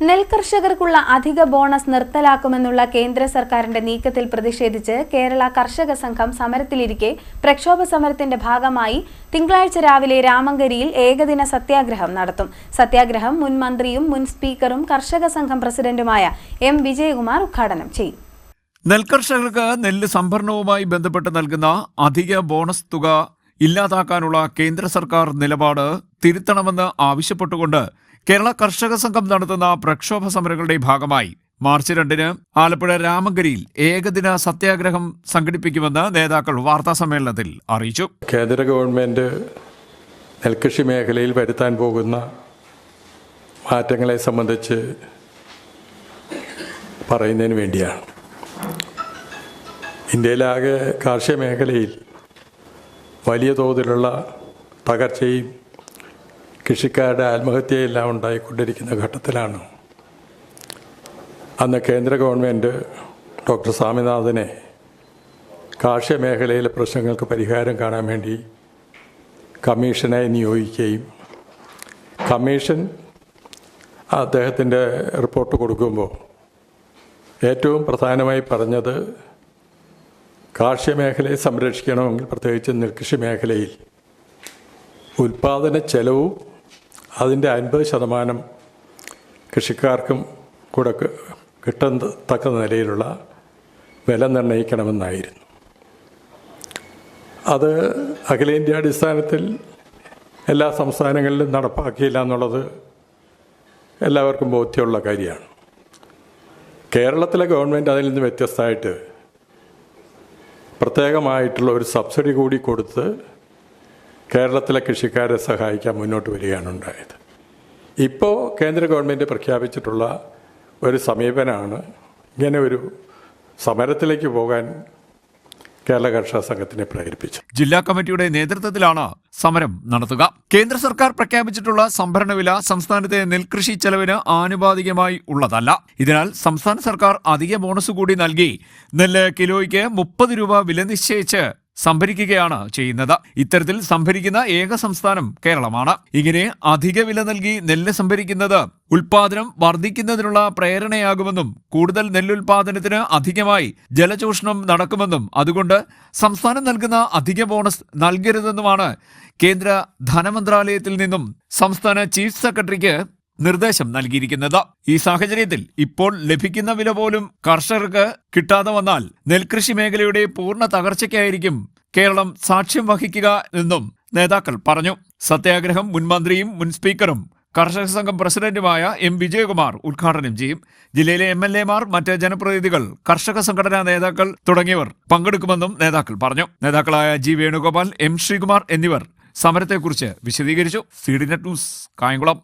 നെൽകർഷകർക്കുള്ള അധിക ബോണസ് നിർത്തലാക്കുമെന്നുള്ള കേന്ദ്ര സർക്കാരിന്റെ നീക്കത്തിൽ പ്രതിഷേധിച്ച് കേരള കർഷക സംഘം സമരത്തിലിരിക്കെ പ്രക്ഷോഭ സമരത്തിന്റെ ഭാഗമായി തിങ്കളാഴ്ച രാവിലെ രാമങ്കരിയിൽ ഏകദിന സത്യാഗ്രഹം നടത്തും. സത്യാഗ്രഹം മുൻ മന്ത്രിയും മുൻ സ്പീക്കറും കർഷക സംഘം പ്രസിഡന്റുമായ എം വിജയകുമാർ ഉദ്ഘാടനം ചെയ്യും. നെൽകർഷകർക്ക് നെല്ല് സംഭരണവുമായി ബന്ധപ്പെട്ട് നൽകുന്ന അധിക ബോണസ് തുക ഇല്ലാതാക്കാനുള്ള കേന്ദ്ര സർക്കാർ നിലപാട് തിരുത്തണമെന്ന് ആവശ്യപ്പെട്ടുകൊണ്ട് കേരള കർഷക സംഘം നടത്തുന്ന പ്രക്ഷോഭ സമരങ്ങളുടെ ഭാഗമായി മാർച്ച് 2-ന് ആലപ്പുഴ രാമങ്കരിയിൽ ഏകദിന സത്യാഗ്രഹം സംഘടിപ്പിക്കുമെന്ന് നേതാക്കൾ വാർത്താസമ്മേളനത്തിൽ അറിയിച്ചു. കേന്ദ്ര ഗവൺമെന്റ് നെൽകൃഷി മേഖലയിൽ വരുത്താൻ പോകുന്ന മാറ്റങ്ങളെ സംബന്ധിച്ച് പറയുന്നതിന് വേണ്ടിയാണ്. ഇന്ത്യയിലാകെ കാർഷിക മേഖലയിൽ വലിയ തോതിലുള്ള തകർച്ചയും കൃഷിക്കാരുടെ ആത്മഹത്യയെല്ലാം ഉണ്ടായിക്കൊണ്ടിരിക്കുന്ന ഘട്ടത്തിലാണ് അന്ന് കേന്ദ്ര ഗവൺമെൻറ് ഡോക്ടർ സ്വാമിനാഥനെ കാർഷിക മേഖലയിലെ പ്രശ്നങ്ങൾക്ക് പരിഹാരം കാണാൻ വേണ്ടി കമ്മീഷനെ നിയോഗിക്കുകയും കമ്മീഷൻ അദ്ദേഹത്തിൻ്റെ റിപ്പോർട്ട് കൊടുക്കുമ്പോൾ ഏറ്റവും പ്രധാനമായി പറഞ്ഞത് കാർഷിക മേഖലയെ സംരക്ഷിക്കണമെങ്കിൽ പ്രത്യേകിച്ച് നെൽകൃഷി മേഖലയിൽ ഉൽപ്പാദന ചെലവും അതിൻ്റെ 50% കൃഷിക്കാർക്കും കൂടെ കിട്ടത്തക്ക നിലയിലുള്ള വില നിർണ്ണയിക്കണമെന്നായിരുന്നു. അത് അഖിലേന്ത്യാ അടിസ്ഥാനത്തിൽ എല്ലാ സംസ്ഥാനങ്ങളിലും നടപ്പാക്കിയില്ല എന്നുള്ളത് എല്ലാവർക്കും ബോധ്യമുള്ള കാര്യമാണ്. കേരളത്തിലെ ഗവൺമെൻറ് അതിൽ നിന്ന് വ്യത്യസ്തമായിട്ട് പ്രത്യേകമായിട്ടുള്ള ഒരു സബ്സിഡി കൂടി കൊടുത്ത് കേരളത്തിലെ കൃഷിക്കാരെ സഹായിക്കാൻ മുന്നോട്ട് വരികയാണ് ഉണ്ടായത്. ഇപ്പോൾ കേന്ദ്ര ഗവൺമെൻറ് പ്രഖ്യാപിച്ചിട്ടുള്ള ഒരു സമീപനമാണ് ഇങ്ങനെ ഒരു സമരത്തിലേക്ക് പോകാൻ കേരള കർഷക സംഘത്തിനെ പ്രേരിപ്പിച്ചത്. ജില്ലാ കമ്മിറ്റിയുടെ നേതൃത്വത്തിലാണ് സമരം നടത്തുക. കേന്ദ്ര സർക്കാർ പ്രഖ്യാപിച്ചിട്ടുള്ള സംഭരണ വില സംസ്ഥാനത്തെ നെൽകൃഷി ചെലവിന് ആനുപാതികമായി ഉള്ളതല്ല. ഇതിനാൽ സംസ്ഥാന സർക്കാർ അധിക ബോണസ് കൂടി നൽകി നെല്ല് കിലോയ്ക്ക് 30 രൂപ വില നിശ്ചയിച്ച് സംഭരിക്കുകയാണ് ചെയ്യുന്നത്. ഇത്തരത്തിൽ സംഭരിക്കുന്ന ഏക സംസ്ഥാനം കേരളമാണ്. ഇങ്ങനെ അധിക വില നൽകി നെല്ല് സംഭരിക്കുന്നത് ഉൽപാദനം വർദ്ധിക്കുന്നതിനുള്ള പ്രേരണയാകുമെന്നും കൂടുതൽ നെല്ലുൽപാദനത്തിന് അധികമായി ജലചൂഷണം നടക്കുമെന്നും അതുകൊണ്ട് സംസ്ഥാനം നൽകുന്ന അധിക ബോണസ് നൽകരുതെന്നുമാണ് കേന്ദ്ര ധനമന്ത്രാലയത്തിൽ നിന്നും സംസ്ഥാന ചീഫ് സെക്രട്ടറിക്ക് നിർദ്ദേശം നൽകിയിരിക്കുന്നത്. ഈ സാഹചര്യത്തിൽ ഇപ്പോൾ ലഭിക്കുന്ന വില പോലും കർഷകർക്ക് കിട്ടാതെ വന്നാൽ നെൽകൃഷി മേഖലയുടെ പൂർണ്ണ തകർച്ചയ്ക്കായിരിക്കും കേരളം സാക്ഷ്യം വഹിക്കുക എന്നും നേതാക്കൾ പറഞ്ഞു. സത്യാഗ്രഹം മുൻ മന്ത്രിയും മുൻ സ്പീക്കറും കർഷക സംഘം പ്രസിഡന്റുമായ എം വിജയകുമാർ ഉദ്ഘാടനം ചെയ്യും. ജില്ലയിലെ MLA-മാർ, മറ്റ് ജനപ്രതിനിധികൾ, കർഷക സംഘടനാ നേതാക്കൾ തുടങ്ങിയവർ പങ്കെടുക്കുമെന്നും നേതാക്കൾ പറഞ്ഞു. നേതാക്കളായ G. വേണുഗോപാൽ, M. ശ്രീകുമാർ എന്നിവർ സമരത്തെക്കുറിച്ച് വിശദീകരിച്ചു. CDNet news, Kayamkulam.